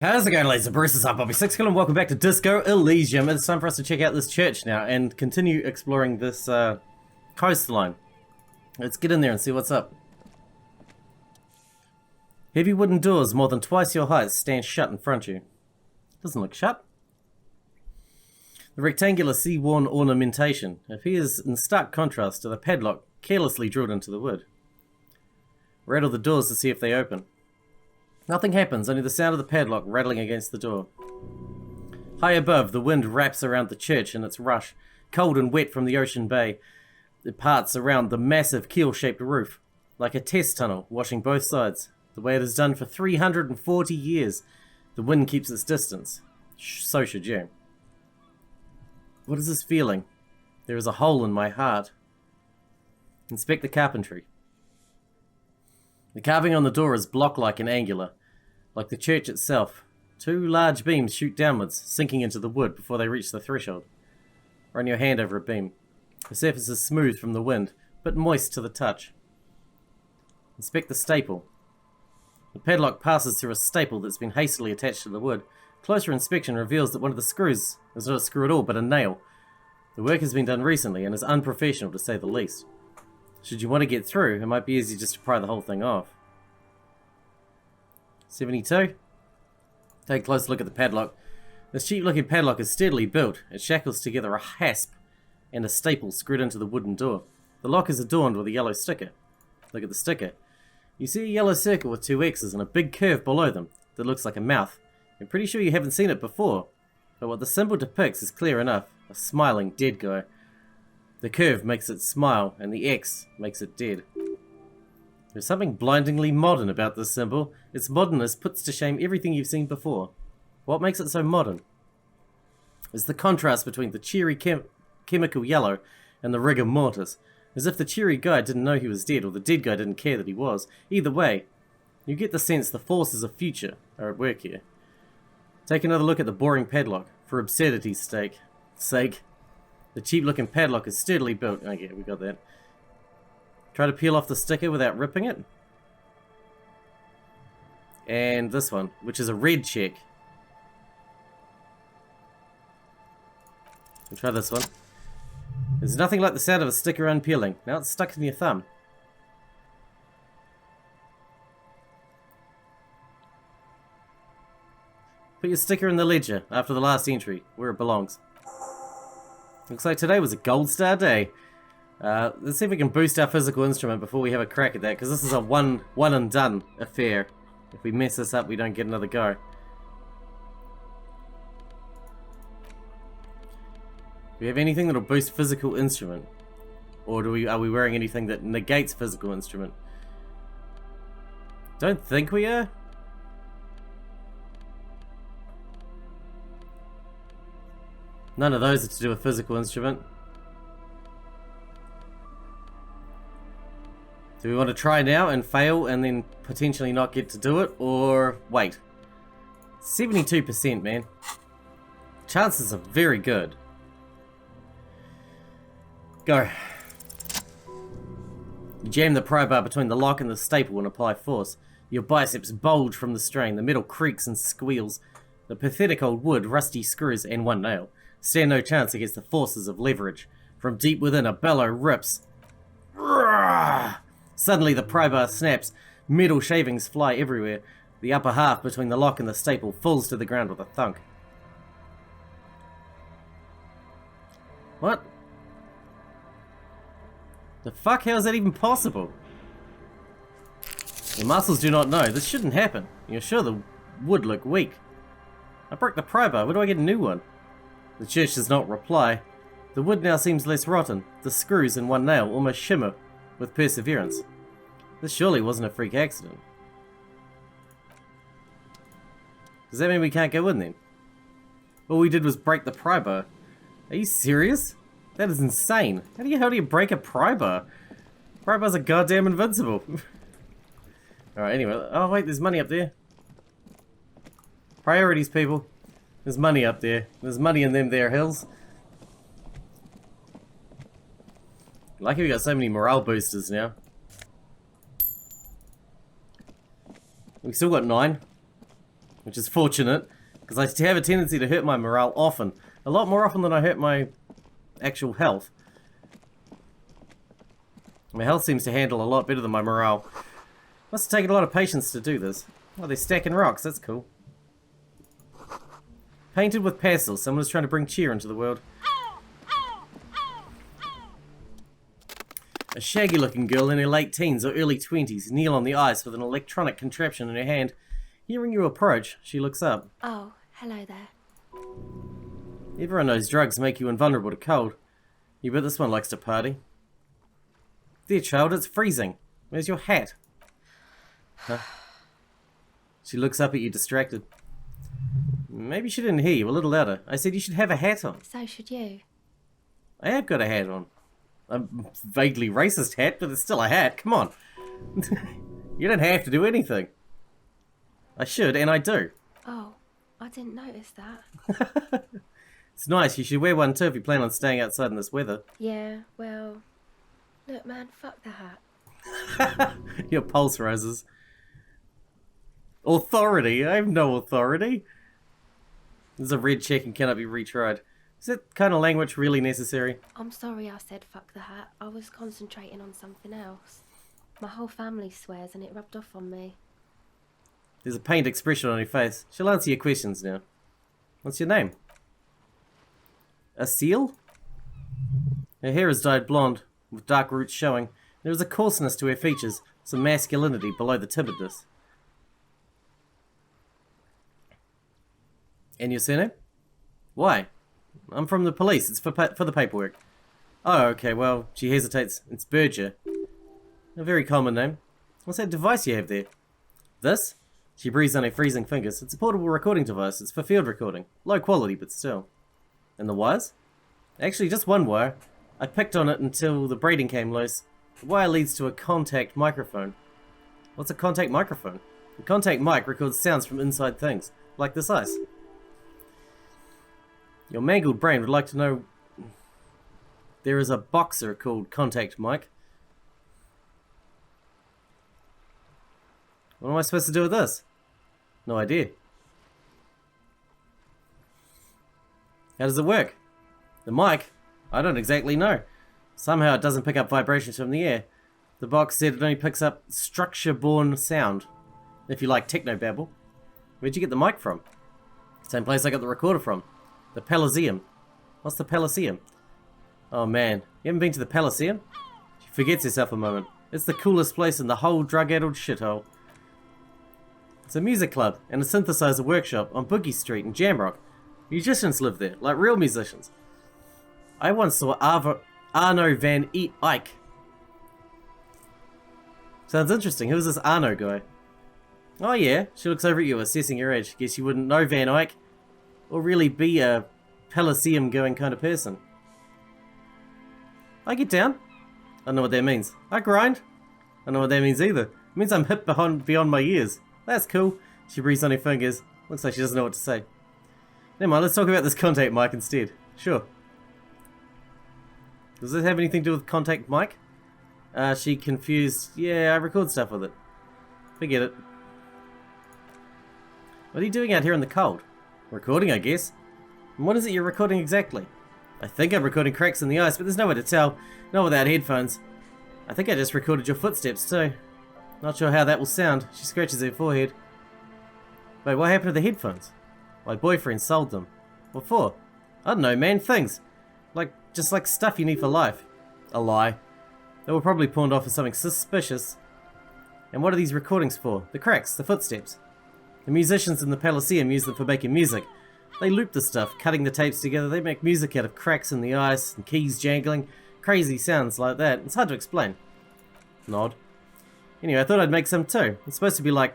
How's it going, ladies and Bruce? I'm Bobby Sixkilla and welcome back to Disco Elysium. It's time for us to check out this church now and continue exploring this coastline. Let's get in there and see what's up. Heavy wooden doors more than twice your height stand shut in front of you. Doesn't look shut. The rectangular sea-worn ornamentation appears in stark contrast to the padlock carelessly drilled into the wood. Rattle the doors to see if they open. Nothing happens, only the sound of the padlock rattling against the door. High above, the wind wraps around the church in its rush, cold and wet from the ocean bay. It parts around the massive keel-shaped roof, like a test tunnel, washing both sides, the way it has done for 340 years. The wind keeps its distance. So should you. What is this feeling? There is a hole in my heart. Inspect the carpentry. The carving on the door is block-like and angular, like the church itself. Two large beams shoot downwards, sinking into the wood before they reach the threshold. Run your hand over a beam. The surface is smooth from the wind, but moist to the touch. Inspect the staple. The padlock passes through a staple that's been hastily attached to the wood. Closer inspection reveals that one of the screws is not a screw at all, but a nail. The work has been done recently and is unprofessional, to say the least. Should you want to get through, it might be easy just to pry the whole thing off. 72. Take a close look at the padlock. This cheap-looking padlock is steadily built. It shackles together a hasp and a staple screwed into the wooden door. The lock is adorned with a yellow sticker. Look at the sticker. You see a yellow circle with two X's and a big curve below them that looks like a mouth. I'm pretty sure you haven't seen it before, but what the symbol depicts is clear enough. A smiling dead guy. The curve makes it smile, and the X makes it dead. There's something blindingly modern about this symbol. Its modernness puts to shame everything you've seen before. What makes it so modern is the contrast between the cheery chemical yellow and the rigor mortis, as if the cheery guy didn't know he was dead, or the dead guy didn't care that he was. Either way, you get the sense the forces of future are at work here. Take another look at the boring padlock, for absurdity's sake. The cheap-looking padlock is sturdily built. Oh yeah, we got that. Try to peel off the sticker without ripping it. And this one, which is a red check. We'll try this one. There's nothing like the sound of a sticker unpeeling. Now it's stuck in your thumb. Put your sticker in the ledger after the last entry, where it belongs. Looks like today was a gold star day. Let's see if we can boost our physical instrument before we have a crack at that, because this is a one and done affair. If we mess this up, we don't get another go. Do we have anything that'll boost physical instrument? Or are we wearing anything that negates physical instrument? Don't think we are. None of those are to do with physical instrument. Do we want to try now and fail and then potentially not get to do it? Or wait. 72%, man. Chances are very good. Go. You jam the pry bar between the lock and the staple and apply force. Your biceps bulge from the strain. The metal creaks and squeals. The pathetic old wood, rusty screws, and one nail stand no chance against the forces of leverage. From deep within, a bellow rips. Suddenly the pry bar snaps. Metal shavings fly everywhere. The upper half between the lock and the staple falls to the ground with a thunk. What? The fuck? How is that even possible? Your muscles do not know. This shouldn't happen. You're sure the wood look weak. I broke the pry bar. Where do I get a new one? The church does not reply. The wood now seems less rotten. The screws and one nail almost shimmer with perseverance. This surely wasn't a freak accident. Does that mean we can't go in then? All we did was break the pry bar. Are you serious? That is insane. How do you break a pry bar? Pry bars are goddamn invincible. Alright, anyway. Oh wait, there's money up there. Priorities, people. There's money up there. There's money in them there hills. Lucky we got so many morale boosters now. We still got 9. which is fortunate, because I have a tendency to hurt my morale often. A lot more often than I hurt my actual health. My health seems to handle a lot better than my morale. Must have taken a lot of patience to do this. Oh, they're stacking rocks, that's cool. Painted with pastels, someone is trying to bring cheer into the world. A shaggy looking girl in her late teens or early 20s kneel on the ice with an electronic contraption in her hand. Hearing you approach, she looks up. Oh, hello there. Everyone knows drugs make you invulnerable to cold. You bet this one likes to party. Dear child, it's freezing. Where's your hat? Huh? She looks up at you distracted. Maybe she didn't hear you, a little louder. I said you should have a hat on. So should you. I have got a hat on. A vaguely racist hat, but it's still a hat. Come on. You don't have to do anything. I should, and I do. Oh, I didn't notice that. It's nice. You should wear one too if you plan on staying outside in this weather. Yeah, well... Look, man, fuck the hat. Your pulse rises. Authority? I have no authority. There's a red check and cannot be retried. Is that kind of language really necessary? I'm sorry I said fuck the hat. I was concentrating on something else. My whole family swears and it rubbed off on me. There's a pained expression on her face. She'll answer your questions now. What's your name? A seal? Her hair is dyed blonde, with dark roots showing. There is a coarseness to her features, some masculinity below the timidness. And your surname? Why? I'm from the police. It's for the paperwork. Oh, okay, well, she hesitates. It's Berger. A very common name. What's that device you have there? This? She breathes on her freezing fingers. It's a portable recording device. It's for field recording. Low quality, but still. And the wires? Actually, just one wire. I picked on it until the braiding came loose. The wire leads to a contact microphone. What's a contact microphone? A contact mic records sounds from inside things, like this ice. Your mangled brain would like to know... There is a boxer called Contact Mike. What am I supposed to do with this? No idea. How does it work? The mic? I don't exactly know. Somehow it doesn't pick up vibrations from the air. The box said it only picks up structure-born sound. If you like technobabble. Where'd you get the mic from? Same place I got the recorder from. The Elysium. What's the Elysium? Oh man, you haven't been to the Elysium? She forgets herself a moment. It's the coolest place in the whole drug-addled shithole. It's a music club and a synthesizer workshop on Boogie Street in Jamrock. Musicians live there, like real musicians. I once saw Arno van Eyck. Sounds interesting. Who's this Arno guy? Oh yeah, she looks over at you, assessing your age. Guess you wouldn't know Van Eyck, or really be a Elysium going kind of person. I get down. I don't know what that means. I grind. I don't know what that means either. It means I'm hip beyond my years. That's cool. She breathes on her fingers. Looks like she doesn't know what to say. Never mind, let's talk about this contact mic instead. Sure. Does this have anything to do with contact mic? She confused. Yeah, I record stuff with it. Forget it. What are you doing out here in the cold? Recording, I guess. And what is it you're recording exactly? I think I'm recording cracks in the ice, but there's no way to tell. Not without headphones. I think I just recorded your footsteps too. Not sure how that will sound. She scratches her forehead. Wait, what happened to the headphones? My boyfriend sold them. What for? I don't know, man. Things. Just like stuff you need for life. A lie. They were probably pawned off for something suspicious. And what are these recordings for? The cracks, the footsteps. The musicians in the Elysium use them for making music. They loop the stuff, cutting the tapes together. They make music out of cracks in the ice and keys jangling. Crazy sounds like that. It's hard to explain. Nod. Anyway, I thought I'd make some too. It's supposed to be like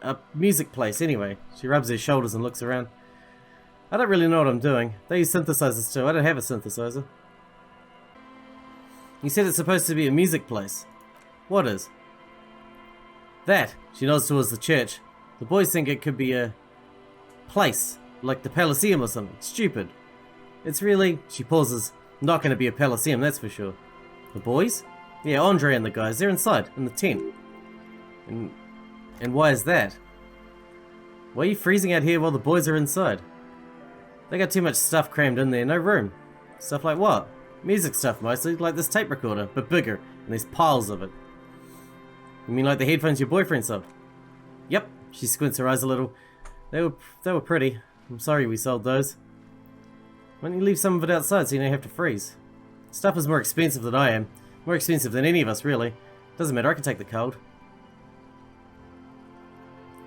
a music place anyway. She rubs her shoulders and looks around. I don't really know what I'm doing. They use synthesizers too. I don't have a synthesizer. You said it's supposed to be a music place. What is? That. She nods towards the church. The boys think it could be a place, like the Elysium or something. Stupid. It's really, she pauses, not going to be a Elysium, that's for sure. The boys? Yeah, Andre and the guys, they're inside, in the tent. And why is that? Why are you freezing out here while the boys are inside? They got too much stuff crammed in there, no room. Stuff like what? Music stuff mostly, like this tape recorder, but bigger, and there's piles of it. You mean like the headphones your boyfriend sold? Yep, she squints her eyes a little. They were pretty. I'm sorry we sold those. Why don't you leave some of it outside so you don't have to freeze? Stuff is more expensive than I am. More expensive than any of us, really. Doesn't matter, I can take the cold.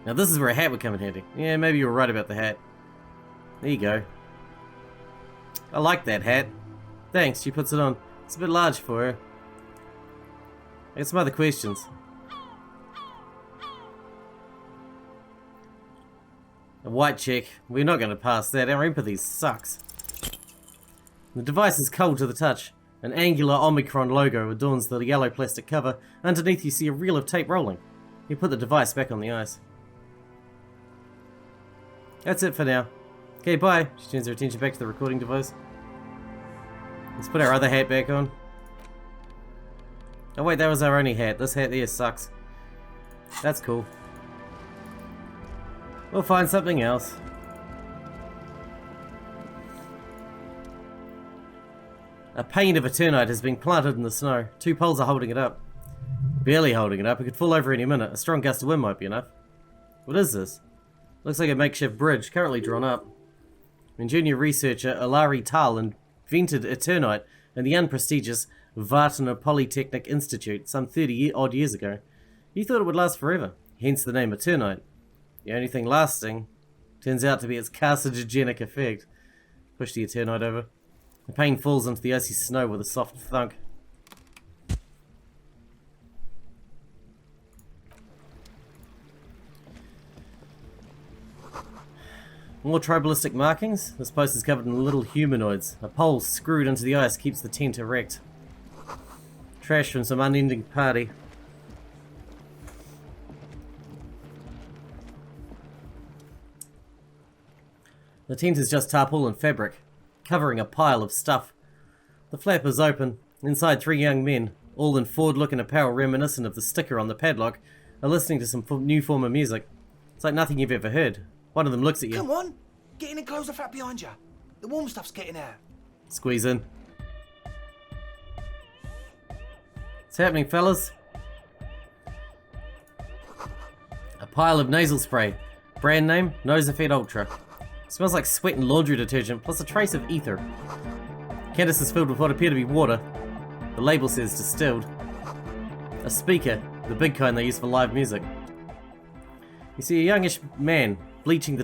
Now this is where a hat would come in handy. Yeah, maybe you were right about the hat. There you go. I like that hat. Thanks, she puts it on. It's a bit large for her. I got some other questions. A white chick. We're not going to pass that. Our empathy sucks. The device is cold to the touch. An angular Omicron logo adorns the yellow plastic cover. Underneath you see a reel of tape rolling. You put the device back on the ice. That's it for now. Okay, bye. She turns her attention back to the recording device. Let's put our other hat back on. Oh wait, that was our only hat. This hat there sucks. That's cool. We'll find something else. A pane of Eternite has been planted in the snow. 2 poles are holding it up. Barely holding it up. It could fall over any minute. A strong gust of wind might be enough. What is this? Looks like a makeshift bridge, currently drawn up. And junior researcher Alari Tal invented Eternite in the unprestigious Vartana Polytechnic Institute some 30-odd years ago. He thought it would last forever, hence the name Eternite. The only thing lasting turns out to be its carcinogenic effect. Push the Eternite over. The pane falls into the icy snow with a soft thunk. More tribalistic markings. This post is covered in little humanoids. A pole screwed into the ice keeps the tent erect. Trash from some unending party. The tent is just tarpaulin fabric, covering a pile of stuff. The flap is open. Inside 3 young men, all in forward-looking apparel reminiscent of the sticker on the padlock, are listening to some new form of music. It's like nothing you've ever heard. One of them looks at you. Come on! Get in and close the flap behind you. The warm stuff's getting out. Squeeze in. What's happening, fellas? A pile of nasal spray. Brand name, Nosafed Ultra. Smells like sweat and laundry detergent, plus a trace of ether. Candace is filled with what appear to be water. The label says distilled. A speaker, the big kind they use for live music. You see a youngish man bleaching the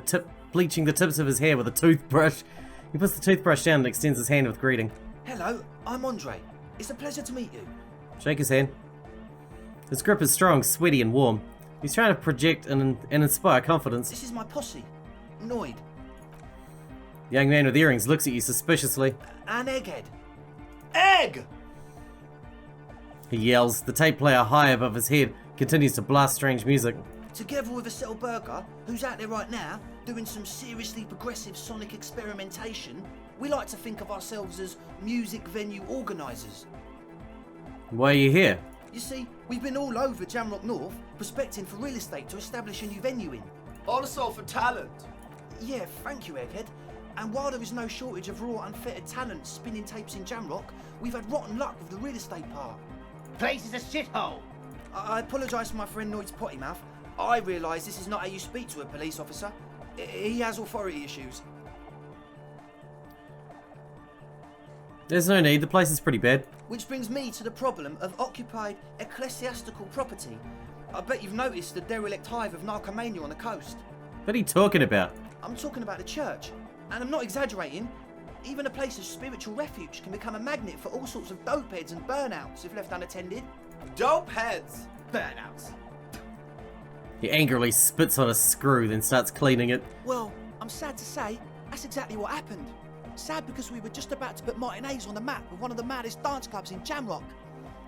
tips of his hair with a toothbrush. He puts the toothbrush down and extends his hand with greeting. Hello, I'm Andre. It's a pleasure to meet you. Shake his hand. His grip is strong, sweaty and warm. He's trying to project and inspire confidence. This is my posse, Noid. The young man with earrings looks at you suspiciously. An egghead. Egg! He yells. The tape player high above his head continues to blast strange music. Together with a Settle Burger, who's out there right now, doing some seriously progressive sonic experimentation, we like to think of ourselves as music venue organisers. Why are you here? You see, we've been all over Jamrock North, prospecting for real estate to establish a new venue in. Also for talent. Yeah, thank you, Egghead. And while there is no shortage of raw, unfettered talent spinning tapes in Jamrock, we've had rotten luck with the real estate part. Place is a shithole. I apologise for my friend Noid's potty mouth. I realise this is not how you speak to a police officer. He has authority issues. There's no need, the place is pretty bad. Which brings me to the problem of occupied ecclesiastical property. I bet you've noticed the derelict hive of narcomania on the coast. What are you talking about? I'm talking about the church. And I'm not exaggerating. Even a place of spiritual refuge can become a magnet for all sorts of dopeheads and burnouts if left unattended. Dope heads. Burnouts. He angrily spits on a screw, then starts cleaning it. Well, I'm sad to say, that's exactly what happened. Sad because we were just about to put Martinez on the map with one of the maddest dance clubs in Jamrock.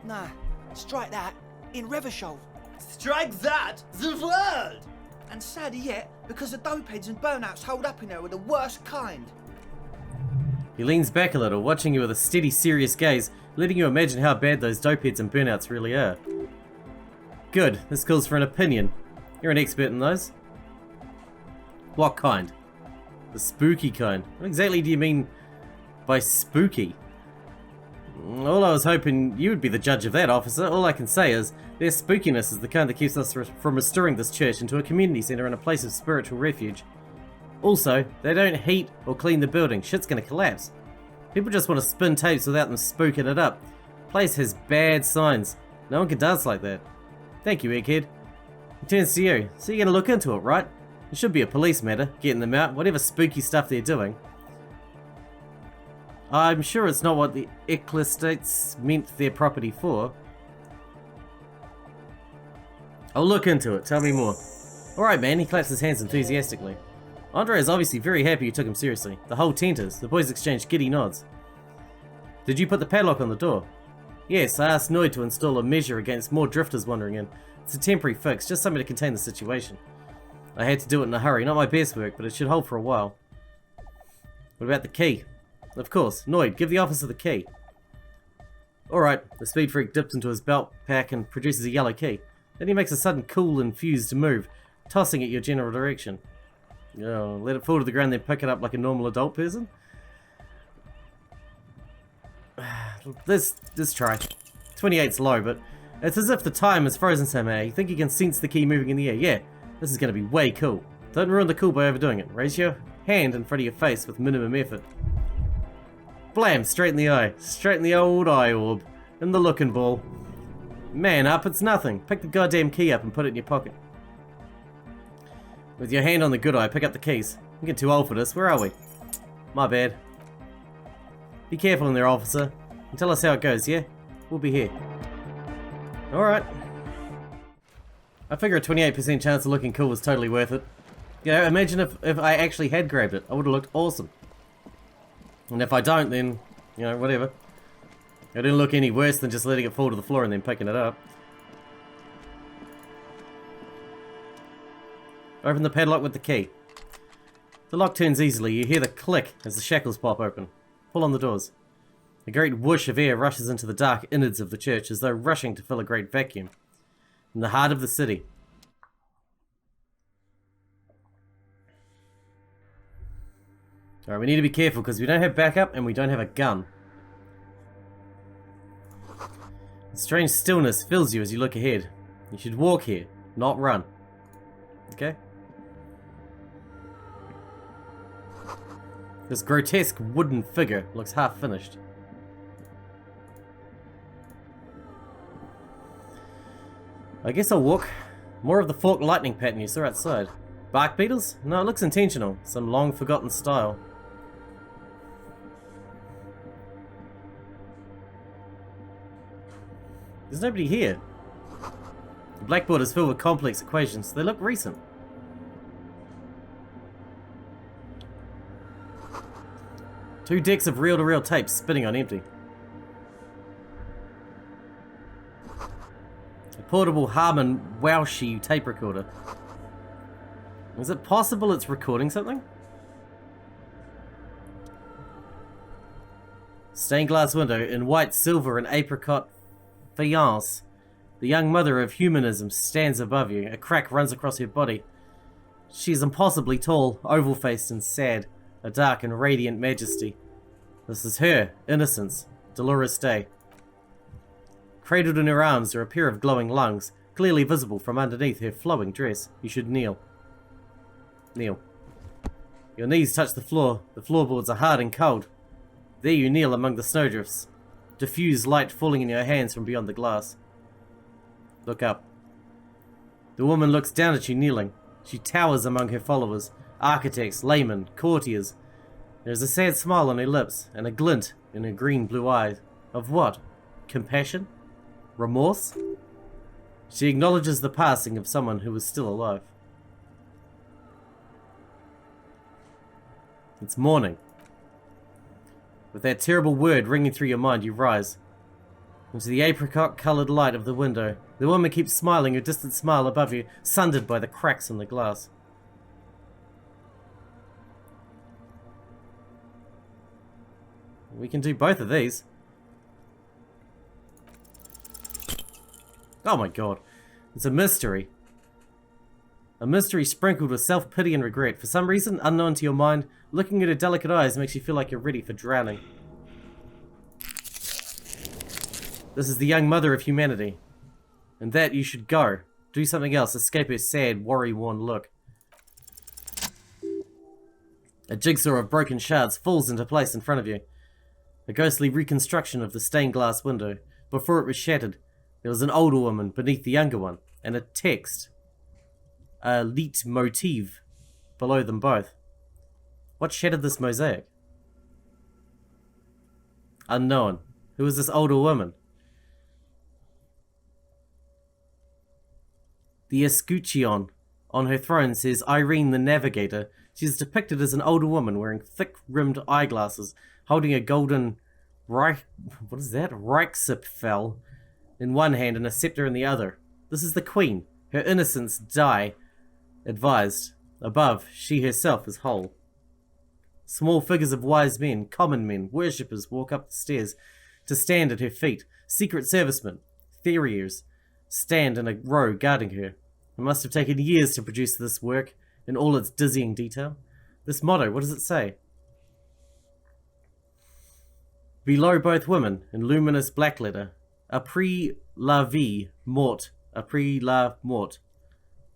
Nah, strike that, in Revershov. Strike that, the world! And sadder yet, because the dopeheads and burnouts hold up in there are the worst kind. He leans back a little, watching you with a steady, serious gaze, letting you imagine how bad those dopeheads and burnouts really are. Good, this calls for an opinion. You're an expert in those. What kind? The spooky kind. What exactly do you mean by spooky? All I was hoping you would be the judge of that, officer. All I can say is, their spookiness is the kind that keeps us from restoring this church into a community centre and a place of spiritual refuge. Also, they don't heat or clean the building. Shit's gonna collapse. People just want to spin tapes without them spooking it up. Place has bad signs. No one can dance like that. Thank you, egghead. He turns to you. So you're gonna look into it, right? It should be a police matter, getting them out, whatever spooky stuff they're doing. I'm sure it's not what the ecclesiastics meant their property for. I'll look into it, tell me more. Alright man, he claps his hands enthusiastically. Andre is obviously very happy you took him seriously. The whole tent is. The boys exchange giddy nods. Did you put the padlock on the door? Yes, I asked Noid to install a measure against more drifters wandering in. It's a temporary fix, just something to contain the situation. I had to do it in a hurry, not my best work, but it should hold for a while. What about the key? Of course, Noid, give the officer the key. Alright, the speed freak dips into his belt pack and produces a yellow key. Then he makes a sudden cool and fused move, tossing it your general direction. Oh, let it fall to the ground, then pick it up like a normal adult person? Let's try. 28's low, but it's as if the time is frozen somehow. You think you can sense the key moving in the air. Yeah, this is going to be way cool. Don't ruin the cool by overdoing it. Raise your hand in front of your face with minimum effort. Blam! Straight in the eye. Straight in the old eye orb. In the looking ball. Man up, it's nothing. Pick the goddamn key up and put it in your pocket. With your hand on the good eye, pick up the keys. I'm getting too old for this. Where are we? My bad. Be careful in there, officer. And tell us how it goes, yeah? We'll be here. Alright. I figure a 28% chance of looking cool was totally worth it. You know, imagine if I actually had grabbed it. I would have looked awesome. And if I don't, then, you know, whatever. It didn't look any worse than just letting it fall to the floor and then picking it up. Open the padlock with the key. The lock turns easily. You hear the click as the shackles pop open. Pull on the doors. A great whoosh of air rushes into the dark innards of the church as though rushing to fill a great vacuum. In the heart of the city. Alright, we need to be careful because we don't have backup and we don't have a gun. A strange stillness fills you as you look ahead. You should walk here, not run. Okay? This grotesque wooden figure looks half finished. I guess I'll walk. More of the forked lightning pattern you saw outside. Bark beetles? No, it looks intentional. Some long forgotten style. There's nobody here. The blackboard is filled with complex equations. They look recent. Two decks of reel-to-reel tape spinning on empty. A portable Harman Wowshi tape recorder. Is it possible it's recording something? Stained glass window in white, silver, and apricot faience. The young mother of humanism stands above you. A crack runs across her body. She is impossibly tall, oval-faced, and sad. A dark and radiant majesty. This is her, innocence, Dolores Day. Cradled in her arms are a pair of glowing lungs, clearly visible from underneath her flowing dress. You should kneel. Kneel. Your knees touch the floor. The floorboards are hard and cold. There you kneel among the snowdrifts. Diffused light falling in your hands from beyond the glass. Look up. The woman looks down at you kneeling. She towers among her followers, architects, laymen, courtiers. There is a sad smile on her lips, and a glint in her green-blue eyes. Of what? Compassion? Remorse? She acknowledges the passing of someone who is still alive. It's morning. With that terrible word ringing through your mind, you rise. Into the apricot-coloured light of the window, the woman keeps smiling, her distant smile above you, sundered by the cracks in the glass. We can do both of these. Oh my god. It's a mystery. A mystery sprinkled with self-pity and regret. For some reason, unknown to your mind, looking at her delicate eyes makes you feel like you're ready for drowning. This is the young mother of humanity. And that you should go. Do something else. Escape her sad, worry-worn look. A jigsaw of broken shards falls into place in front of you. A ghostly reconstruction of the stained glass window. Before it was shattered, there was an older woman beneath the younger one, and a text. A leitmotiv below them both. What shattered this mosaic? Unknown. Who is this older woman? The escutcheon on her throne says Irene the Navigator. She is depicted as an older woman wearing thick-rimmed eyeglasses, holding a golden Reichsapfel in one hand and a scepter in the other. This is the Queen. Her innocence die advised. Above, she herself is whole. Small figures of wise men, common men, worshippers walk up the stairs to stand at her feet. Secret servicemen, farriers, stand in a row guarding her. It must have taken years to produce this work in all its dizzying detail. This motto, what does it say? Below both women, in luminous black letter, après la vie morte, après la mort,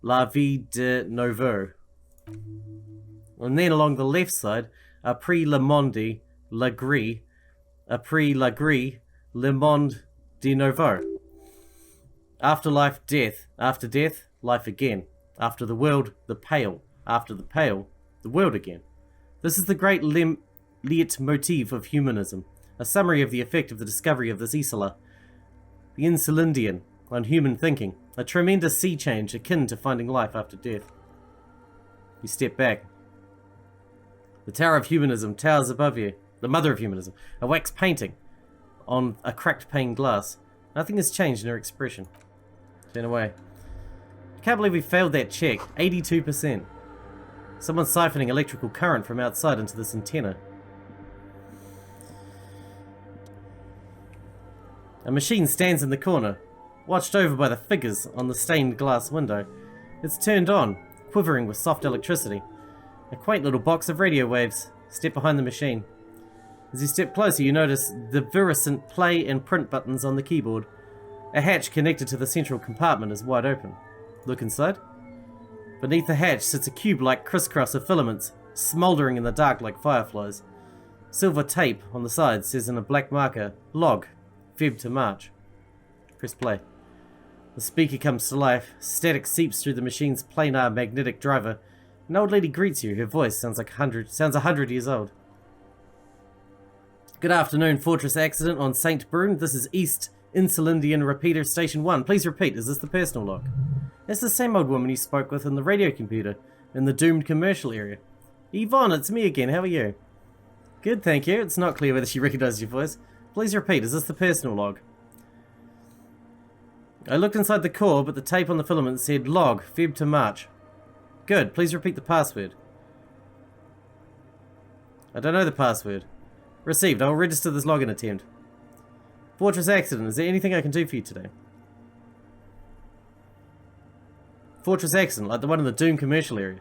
la vie de nouveau. And then along the left side, après le monde, la grille, après la grille, le monde de nouveau. Afterlife, death. After death, life again. After the world, the pale. After the pale, the world again. This is the great leitmotif of humanism, a summary of the effect of the discovery of this Sixkilla, the Insulindian, on human thinking, a tremendous sea change akin to finding life after death. You step back. The Tower of Humanism towers above you, the mother of humanism, a wax painting on a cracked pane glass. Nothing has changed in her expression. Turn away. I can't believe we failed that check. 82%. Someone's siphoning electrical current from outside into this antenna. A machine stands in the corner, watched over by the figures on the stained glass window. It's turned on, quivering with soft electricity. A quaint little box of radio waves. Step behind the machine. As you step closer, you notice the virescent play and print buttons on the keyboard. A hatch connected to the central compartment is wide open. Look inside. Beneath the hatch sits a cube-like crisscross of filaments, smouldering in the dark like fireflies. Silver tape on the side says in a black marker, Log, Feb to March. Press play. The speaker comes to life. Static seeps through the machine's planar magnetic driver. An old lady greets you. Her voice sounds 100 years old. Good afternoon, Fortress Accident on St. Brune. This is East Insulindian Repeater Station 1. Please repeat, is this the personal log? It's the same old woman you spoke with in the radio computer, in the doomed commercial area. Yvonne, it's me again, how are you? Good, thank you. It's not clear whether she recognizes your voice. Please repeat, is this the personal log? I looked inside the core, but the tape on the filament said log, Feb to March. Good, please repeat the password. I don't know the password. Received, I will register this login attempt. Fortress Accident, is there anything I can do for you today? Fortress Accident, like the one in the Doom commercial area.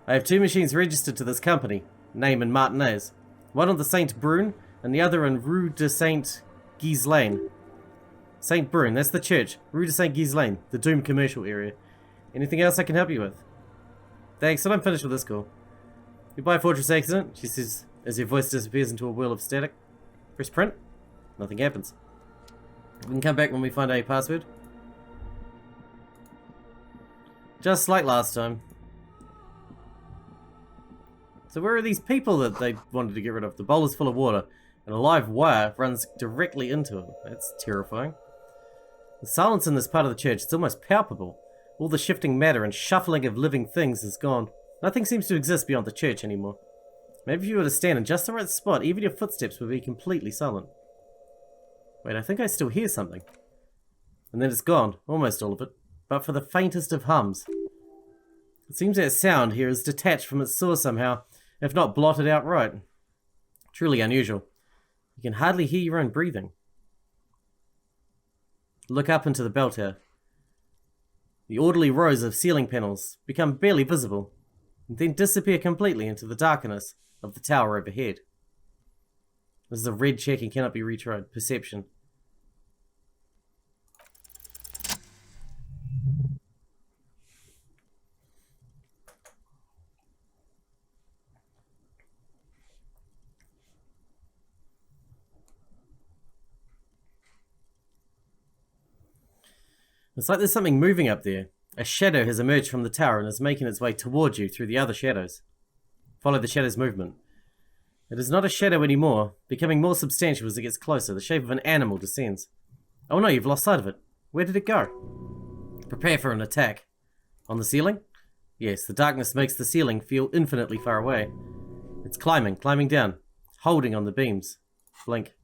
I have 2 machines registered to this company, name and Martinez. One on the St. Brune, and the other in Rue de St. Ghislaine. St. Brune, that's the church. Rue de St. Ghislaine, the Doom commercial area. Anything else I can help you with? Thanks, and I'm finished with this call. Goodbye, Fortress Accident, she says as her voice disappears into a whirl of static. Press print. Nothing happens. We can come back when we find a password. Just like last time. So where are these people that they wanted to get rid of? The bowl is full of water, and a live wire runs directly into it. That's terrifying. The silence in this part of the church is almost palpable. All the shifting matter and shuffling of living things is gone. Nothing seems to exist beyond the church anymore. Maybe if you were to stand in just the right spot, even your footsteps would be completely silent. Wait, I think I still hear something. And then it's gone, almost all of it, but for the faintest of hums. It seems that sound here is detached from its source somehow, if not blotted outright. Truly unusual. You can hardly hear your own breathing. Look up into the bell tower. The orderly rows of ceiling panels become barely visible, and then disappear completely into the darkness of the tower overhead. This is a red check and cannot be retried. Perception. It's like there's something moving up there. A shadow has emerged from the tower and is making its way towards you through the other shadows. Follow the shadow's movement. It is not a shadow anymore, becoming more substantial as it gets closer. The shape of an animal descends. Oh no, you've lost sight of it. Where did it go? Prepare for an attack. On the ceiling? Yes, the darkness makes the ceiling feel infinitely far away. It's climbing down, holding on the beams. Blink.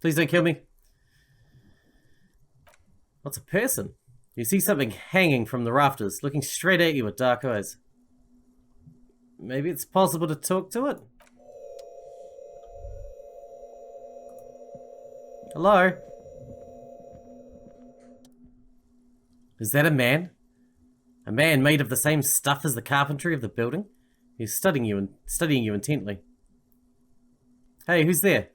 Please don't kill me. What's a person? You see something hanging from the rafters, looking straight at you with dark eyes. Maybe it's possible to talk to it? Hello? Is that a man? A man made of the same stuff as the carpentry of the building? He's studying you intently. Hey, who's there?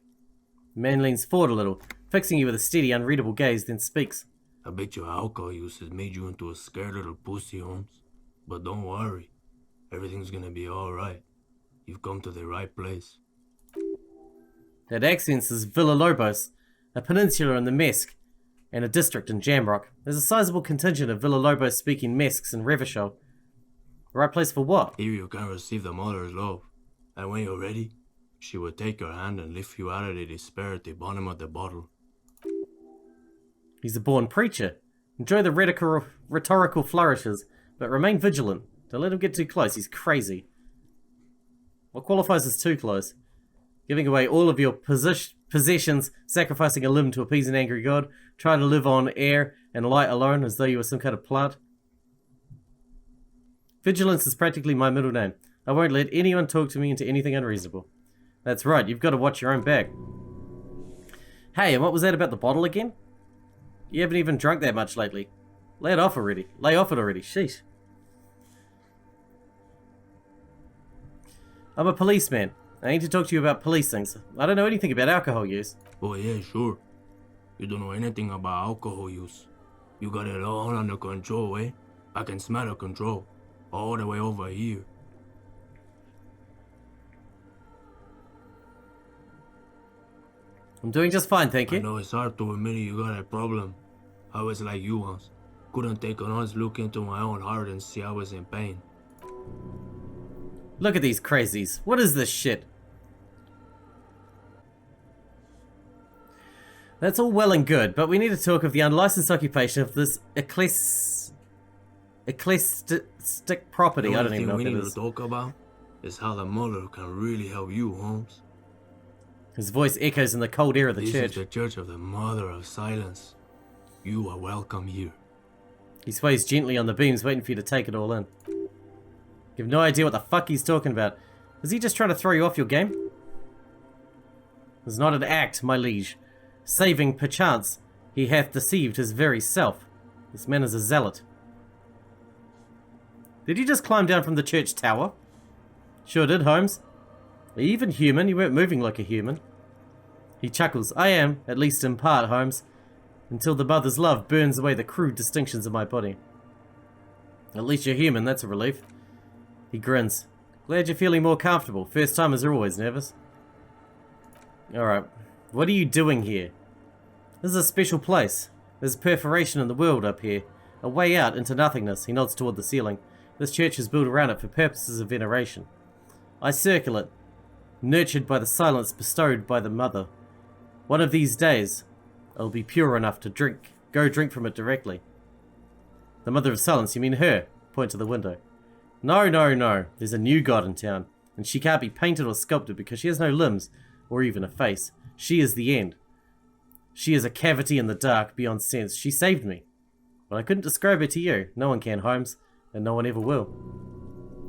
The man leans forward a little, fixing you with a steady, unreadable gaze, then speaks. I bet your alcohol use has made you into a scared little pussy, Holmes. But don't worry. Everything's gonna be alright. You've come to the right place. That accent is Villa Lobos, a peninsula in the Mesk, and a district in Jamrock. There's a sizable contingent of Villa Lobos speaking Mesks in Revachol. The right place for what? Here you can receive the mother's love. And when you're ready, she will take your hand and lift you out of the despair at the bottom of the bottle. He's a born preacher. Enjoy the rhetorical flourishes, but remain vigilant. Don't let him get too close, he's crazy. What qualifies as too close? Giving away all of your possessions, sacrificing a limb to appease an angry god, trying to live on air and light alone as though you were some kind of plant. Vigilance is practically my middle name. I won't let anyone talk to me into anything unreasonable. That's right, you've got to watch your own back. Hey, and what was that about the bottle again? You haven't even drunk that much lately. Lay it off already. Lay off it already. Sheesh. I'm a policeman. I need to talk to you about police things. I don't know anything about alcohol use. Oh yeah, sure. You don't know anything about alcohol use. You got it all under control, eh? I can smell the control. All the way over here. I'm doing just fine, thank you. I know it's hard to admit you got a problem. I was like you once. Couldn't take an honest look into my own heart and see I was in pain. Look at these crazies. What is this shit? That's all well and good, but we need to talk of the unlicensed occupation of this ecclesiastic property. I don't even know what we it need is. to talk about is how the mother can really help you, Holmes. His voice echoes in the cold air of the This church. is the Church of the Mother of Silence. You are welcome here. He sways gently on the beams, waiting for you to take it all in. You have no idea what the fuck he's talking about. Is he just trying to throw you off your game? It's not an act, my liege. Saving, perchance, he hath deceived his very self. This man is a zealot. Did you just climb down from the church tower? Sure did, Holmes. Are you even human? You weren't moving like a human. He chuckles. I am, at least in part, Holmes. Until the mother's love burns away the crude distinctions of my body. At least you're human, that's a relief. He grins. Glad you're feeling more comfortable. First timers are always nervous. Alright, what are you doing here? This is a special place. There's a perforation in the world up here. A way out into nothingness. He nods toward the ceiling. This church is built around it for purposes of veneration. I circle it, nurtured by the silence bestowed by the mother. One of these days, I'll be pure enough to go drink from it directly. The mother of silence, you mean her? Point to the window. No, no, no. There's a new god in town, and she can't be painted or sculpted because she has no limbs, or even a face. She is the end. She is a cavity in the dark beyond sense. She saved me. But I couldn't describe her to you. No one can, Holmes, and no one ever will.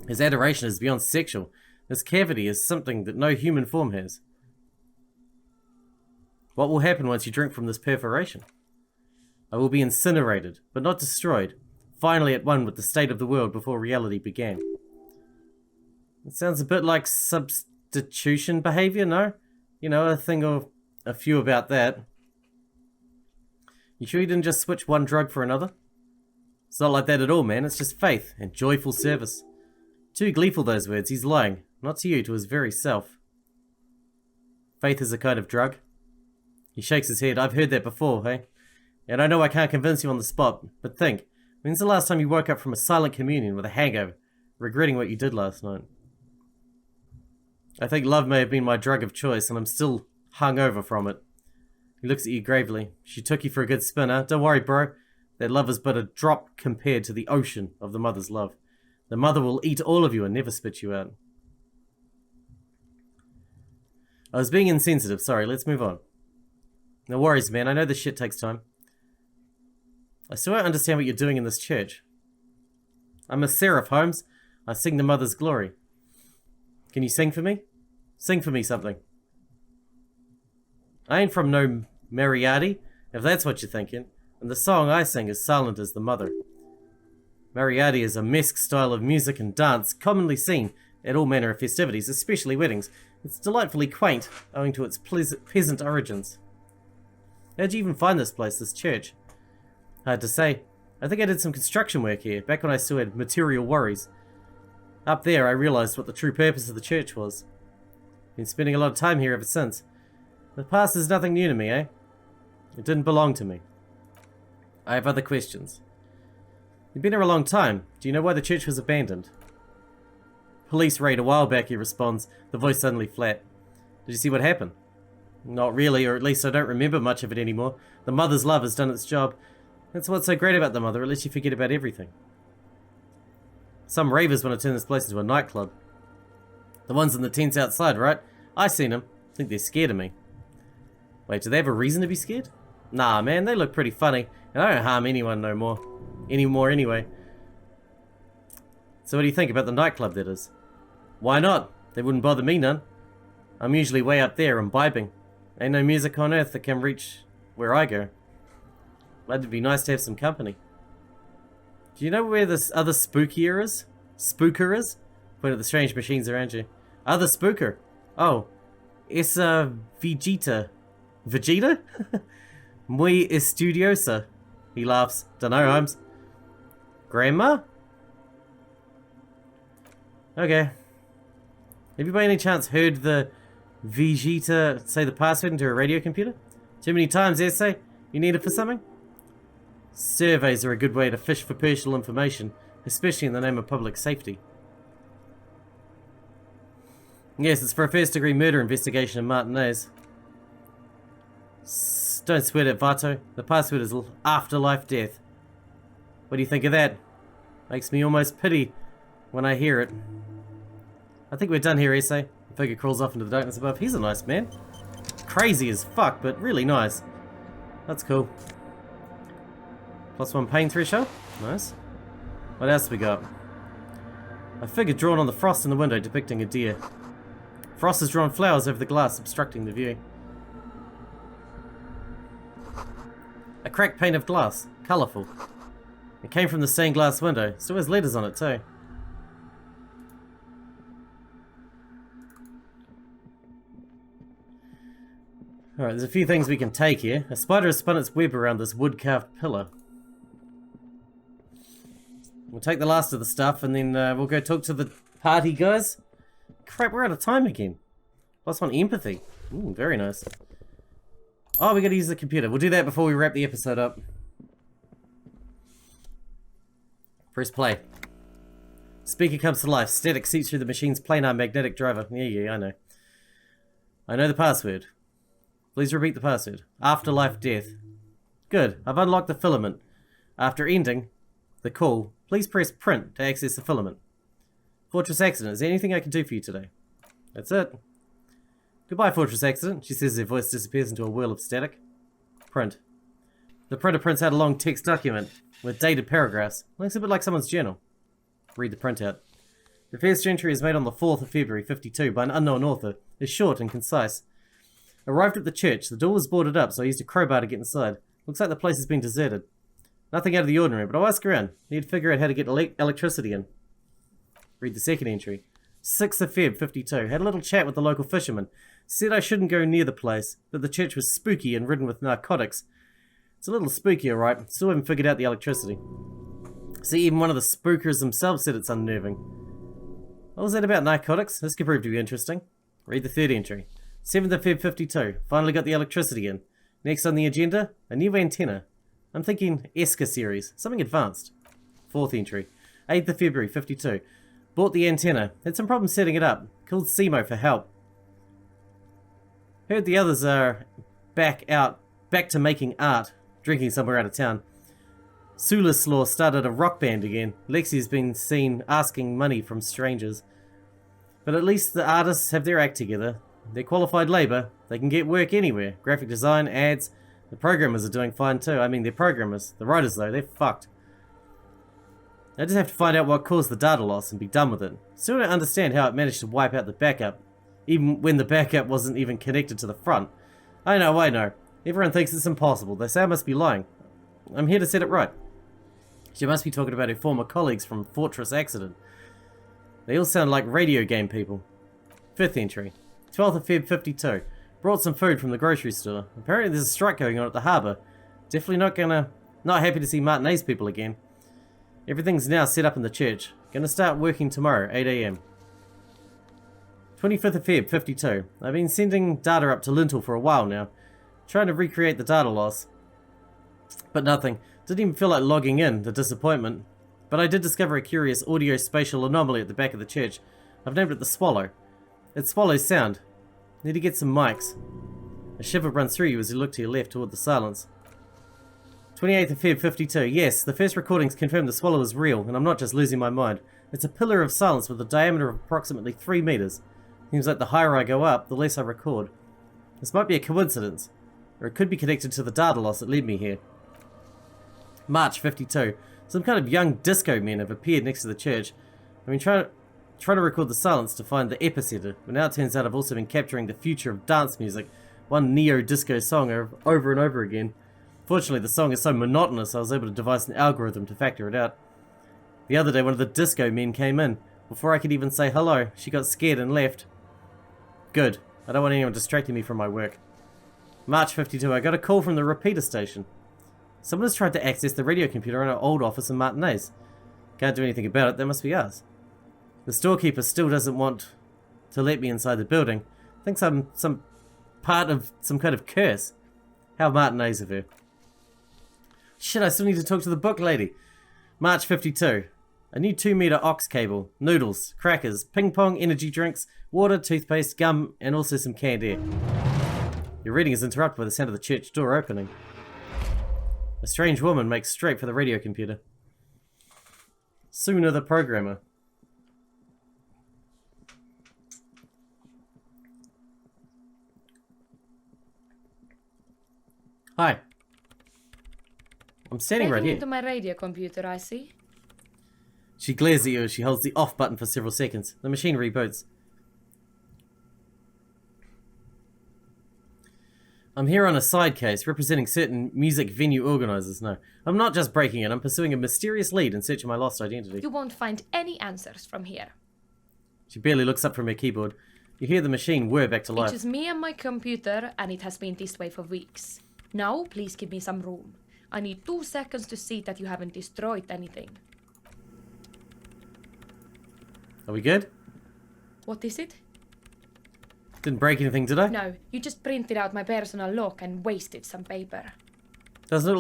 His adoration is beyond sexual. This cavity is something that no human form has. What will happen once you drink from this perforation? I will be incinerated, but not destroyed, finally at one with the state of the world before reality began. It sounds a bit like substitution behavior, no? You know, a thing or a few about that. You sure you didn't just switch one drug for another? It's not like that at all, man. It's just faith and joyful service. Too gleeful, those words. He's lying. Not to you, to his very self. Faith is a kind of drug. He shakes his head. I've heard that before, hey? And I know I can't convince you on the spot, but think. When's the last time you woke up from a silent communion with a hangover, regretting what you did last night? I think love may have been my drug of choice, and I'm still hungover from it. He looks at you gravely. She took you for a good spin, huh? Don't worry, bro. That love is but a drop compared to the ocean of the mother's love. The mother will eat all of you and never spit you out. I was being insensitive. Sorry, let's move on. No worries, man. I know this shit takes time. I still don't understand what you're doing in this church. I'm a seraph, Holmes. I sing the mother's glory. Can you sing for me? Sing for me something. I ain't from no Mariarty, if that's what you're thinking, and the song I sing is silent as the mother. Mariarty is a mesque style of music and dance commonly seen at all manner of festivities, especially weddings. It's delightfully quaint, owing to its peasant origins. How'd you even find this place, this church? Hard to say. I think I did some construction work here, back when I still had material worries. Up there, I realised what the true purpose of the church was. Been spending a lot of time here ever since. The past is nothing new to me, eh? It didn't belong to me. I have other questions. You've been here a long time. Do you know why the church was abandoned? Police raid a while back, he responds, the voice suddenly flat. Did you see what happened? Not really, or at least I don't remember much of it anymore. The mother's love has done its job. That's what's so great about the mother, it lets you forget about everything. Some ravers want to turn this place into a nightclub. The ones in the tents outside, right? I seen them. Think they're scared of me. Wait, do they have a reason to be scared? Nah, man, they look pretty funny, and I don't harm anyone no more. Anymore, anyway. So what do you think about the nightclub, that is? Why not? They wouldn't bother me none. I'm usually way up there, imbibing. Ain't no music on earth that can reach where I go. It'd be nice to have some company. Do you know where this other spooker is? Point at the strange machines around you. Other spooker? Oh. Esa Vegeta. Vegeta? Muy estudiosa. He laughs. Dunno, Holmes. Grandma? Okay. Have you by any chance heard the Vegeta say the password into a radio computer? Too many times, essay? You need it for something? Surveys are a good way to fish for personal information, especially in the name of public safety. Yes, it's for a first-degree murder investigation in Martinez. Don't sweat it, Vato. The password is afterlife death. What do you think of that? Makes me almost pity when I hear it. I think we're done here, Essay. The figure crawls off into the darkness above. He's a nice man. Crazy as fuck, but really nice. That's cool. +1 pain threshold. Nice. What else we got? A figure drawn on the frost in the window depicting a deer. Frost has drawn flowers over the glass, obstructing the view. A cracked pane of glass. Colourful. It came from the stained glass window. Still has letters on it too. Alright, there's a few things we can take here. A spider has spun its web around this wood-carved pillar. We'll take the last of the stuff and then we'll go talk to the party guys. Crap, we're out of time again. +1 empathy. Ooh, very nice. Oh, we gotta use the computer. We'll do that before we wrap the episode up. Press play. Speaker comes to life. Static seeps through the machine's planar magnetic driver. Yeah, I know. I know the password. Please repeat the password. Afterlife death. Good. I've unlocked the filament. After ending the call, please press print to access the filament. Fortress Accident, is there anything I can do for you today? That's it. Goodbye, Fortress Accident, she says as her voice disappears into a whirl of static. Print. The printer prints out a long text document with dated paragraphs. Looks a bit like someone's journal. Read the printout. The first entry is made on the 4th of February, 52, by an unknown author. It's short and concise. Arrived at the church, the door was boarded up, so I used a crowbar to get inside. Looks like the place has been deserted. Nothing out of the ordinary, but I'll ask around. Need to figure out how to get electricity in. Read the second entry. 6th of Feb, 52. Had a little chat with the local fisherman. Said I shouldn't go near the place, that the church was spooky and ridden with narcotics. It's a little spooky, alright. Still haven't figured out the electricity. See, even one of the spookers themselves said it's unnerving. What was that about narcotics? This could prove to be interesting. Read the third entry. 7th of Feb, 52. Finally got the electricity in. Next on the agenda, a new antenna. I'm thinking Eska series, something advanced. 4th entry. 8th of February, 52. Bought the antenna. Had some problems setting it up. Called Simo for help. Heard the others are back to making art. Drinking somewhere out of town. Sulaslaw started a rock band again. Lexi's been seen asking money from strangers. But at least the artists have their act together. They're qualified labour. They can get work anywhere. Graphic design, ads. The programmers are doing fine too. I mean, they're programmers. The writers, though, they're fucked. I just have to find out what caused the data loss and be done with it. Still don't understand how it managed to wipe out the backup, even when the backup wasn't even connected to the front. I know. Everyone thinks it's impossible. They say I must be lying. I'm here to set it right. She must be talking about her former colleagues from Fortress Accident. They all sound like radio game people. 5th entry. 12th of Feb, 52. Brought some food from the grocery store. Apparently there's a strike going on at the harbour. Definitely not happy to see Martinez people again. Everything's now set up in the church. Gonna start working tomorrow, 8 AM. 25th of Feb, 52. I've been sending data up to Lintel for a while now. Trying to recreate the data loss. But nothing. Didn't even feel like logging in, the disappointment. But I did discover a curious audio-spatial anomaly at the back of the church. I've named it the Swallow. It swallows sound. Need to get some mics. A shiver runs through you as you look to your left toward the silence. 28th of Feb, 52. Yes, the first recordings confirm the swallow is real, and I'm not just losing my mind. It's a pillar of silence with a diameter of approximately 3 meters. Seems like the higher I go up, the less I record. This might be a coincidence, or it could be connected to the data loss that led me here. March 52. Some kind of young disco men have appeared next to the church. I've been trying to record the silence to find the epicenter, but now it turns out I've also been capturing the future of dance music, one neo-disco song over and over again. Fortunately, the song is so monotonous I was able to devise an algorithm to factor it out. The other day, one of the disco men came in. Before I could even say hello, she got scared and left. Good. I don't want anyone distracting me from my work. March 52. I got a call from the repeater station. Someone has tried to access the radio computer in our old office in Martinez. Can't do anything about it, that must be us. The storekeeper still doesn't want to let me inside the building. Thinks I'm some part of some kind of curse. How Martinez of her. Shit, I still need to talk to the book lady. March 52. A new 2-meter aux cable, noodles, crackers, ping pong, energy drinks, water, toothpaste, gum, and also some canned air. Your reading is interrupted by the sound of the church door opening. A strange woman makes straight for the radio computer. Sooner the programmer. Hi. I'm standing right here. Into my radio computer, I see. She glares at you as she holds the off button for several seconds. The machine reboots. I'm here on a side case representing certain music venue organizers. No, I'm not just breaking in. I'm pursuing a mysterious lead in search of my lost identity. You won't find any answers from here. She barely looks up from her keyboard. You hear the machine whir back to life. It's just me and my computer, and it has been this way for weeks. Now, please give me some room. I need 2 seconds to see that you haven't destroyed anything. Are we good? What is it? Didn't break anything, did I? No, you just printed out my personal log and wasted some paper. Doesn't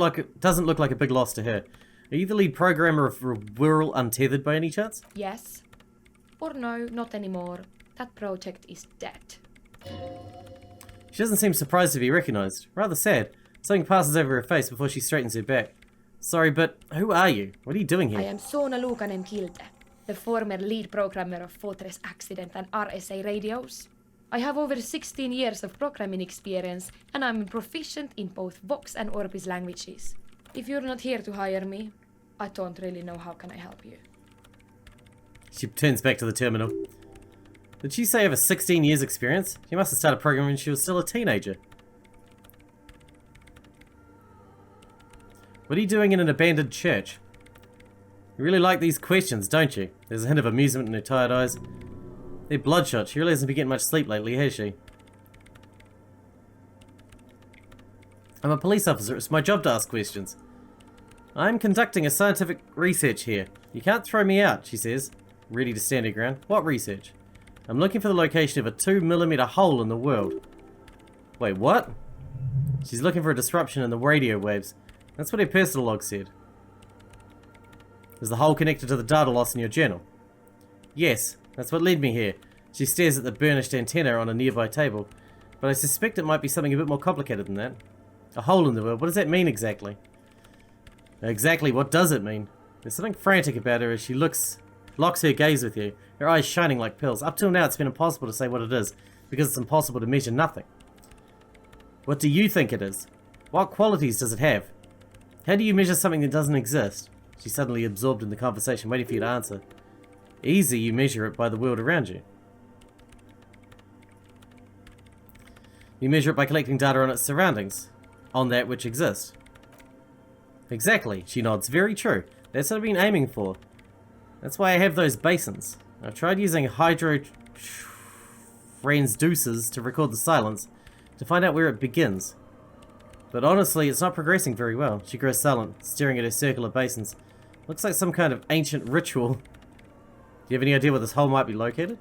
look like a big loss to her. Are you the lead programmer of Rural Untethered by any chance? Yes. Or no, not anymore. That project is dead. She doesn't seem surprised to be recognized. Rather sad. Something passes over her face before she straightens her back. Sorry, but who are you? What are you doing here? I am Sona Lukanen Kilde, the former lead programmer of Fortress Accident and RSA radios. I have over 16 years of programming experience, and I'm proficient in both Vox and Orbis languages. If you're not here to hire me, I don't really know how can I help you. She turns back to the terminal. Did she say over 16 years experience? She must have started programming when she was still a teenager. What are you doing in an abandoned church? You really like these questions, don't you? There's a hint of amusement in her tired eyes. They're bloodshot. She really hasn't been getting much sleep lately, has she? I'm a police officer. It's my job to ask questions. I'm conducting a scientific research here. You can't throw me out, she says, ready to stand her ground. What research? I'm looking for the location of a 2mm hole in the world. Wait, what? She's looking for a disruption in the radio waves. That's what her personal log said. Is the hole connected to the data loss in your journal? Yes, that's what led me here. She stares at the burnished antenna on a nearby table, but I suspect it might be something a bit more complicated than that. A hole in the world, what does that mean exactly? Exactly, what does it mean? There's something frantic about her as she locks her gaze with you, her eyes shining like pearls. Up till now it's been impossible to say what it is, because it's impossible to measure nothing. What do you think it is? What qualities does it have? How do you measure something that doesn't exist? She's suddenly absorbed in the conversation, waiting for you to answer. Easy, you measure it by the world around you. You measure it by collecting data on its surroundings, on that which exists. Exactly, she nods. Very true. That's what I've been aiming for. That's why I have those basins. I've tried using hydro transducers to record the silence, to find out where it begins. But honestly, it's not progressing very well. She grows silent, staring at her circle of basins. Looks like some kind of ancient ritual. Do you have any idea where this hole might be located?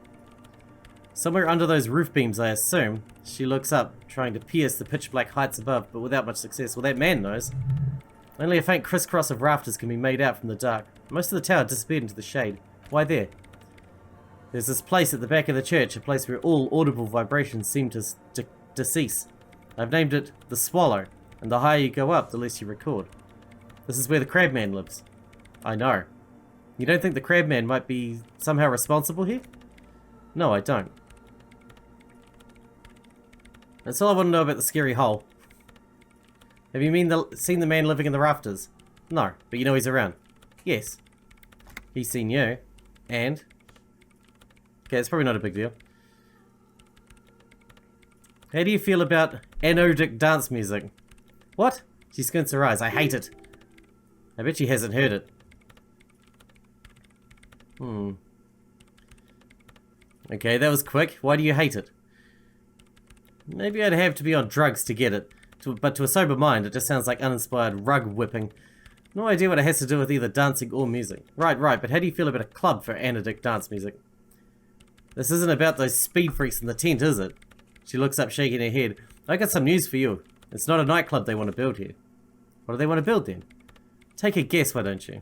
Somewhere under those roof beams, I assume. She looks up, trying to pierce the pitch-black heights above, but without much success. Well, that man knows. Only a faint crisscross of rafters can be made out from the dark. Most of the tower disappeared into the shade. Why there? There's this place at the back of the church, a place where all audible vibrations seem to cease. I've named it the Swallow, and the higher you go up, the less you record. This is where the Crabman lives. I know. You don't think the Crabman might be somehow responsible here? No, I don't. That's all I want to know about the scary hole. Have you seen the man living in the rafters? No, but you know he's around. Yes. He's seen you. And? Okay, it's probably not a big deal. How do you feel about anodic dance music? What? She squints her eyes. I hate it. I bet she hasn't heard it. Okay, that was quick. Why do you hate it? Maybe I'd have to be on drugs to get it. But to a sober mind, it just sounds like uninspired rug whipping. No idea what it has to do with either dancing or music. Right, but how do you feel about a club for anodic dance music? This isn't about those speed freaks in the tent, is it? She looks up, shaking her head. I got some news for you. It's not a nightclub they want to build here. What do they want to build then? Take a guess, why don't you?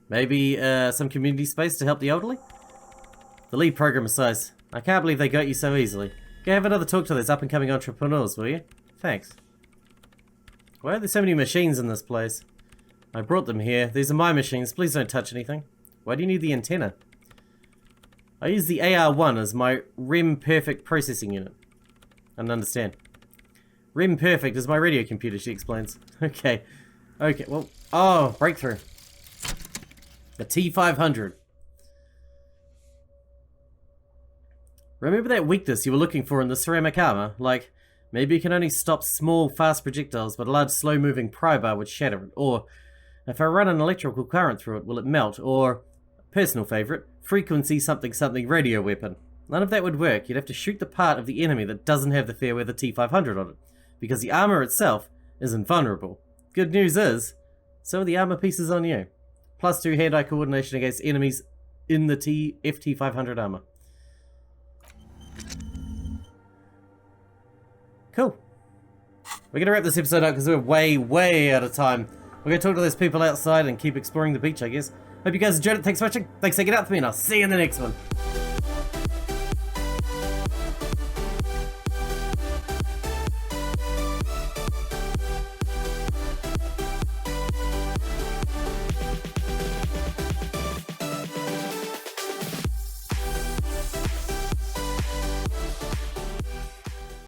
Maybe some community space to help the elderly? The lead programmer sighs. I can't believe they got you so easily. Go have another talk to those up-and-coming entrepreneurs, will you? Thanks. Why are there so many machines in this place? I brought them here. These are my machines. Please don't touch anything. Why do you need the antenna? I use the AR1 as my REM Perfect processing unit. I don't understand. REM Perfect is my radio computer, she explains. Okay, well, oh, breakthrough. The T500. Remember that weakness you were looking for in the ceramic armor? Like, maybe it can only stop small, fast projectiles, but a large, slow-moving pry bar would shatter it. Or, if I run an electrical current through it, will it melt? Or, personal favorite, frequency something something radio weapon. None of that would work. You'd have to shoot the part of the enemy that doesn't have the fair weather T500 on it, because the armor itself is invulnerable. Good news is, so are the armor pieces on you. +2 hand-eye coordination against enemies in the FT500 armor. Cool. We're going to wrap this episode up because we're way out of time. We're going to talk to those people outside and keep exploring the beach, I guess. Hope you guys enjoyed it. Thanks for watching. Thanks for hanging out with me, and I'll see you in the next one.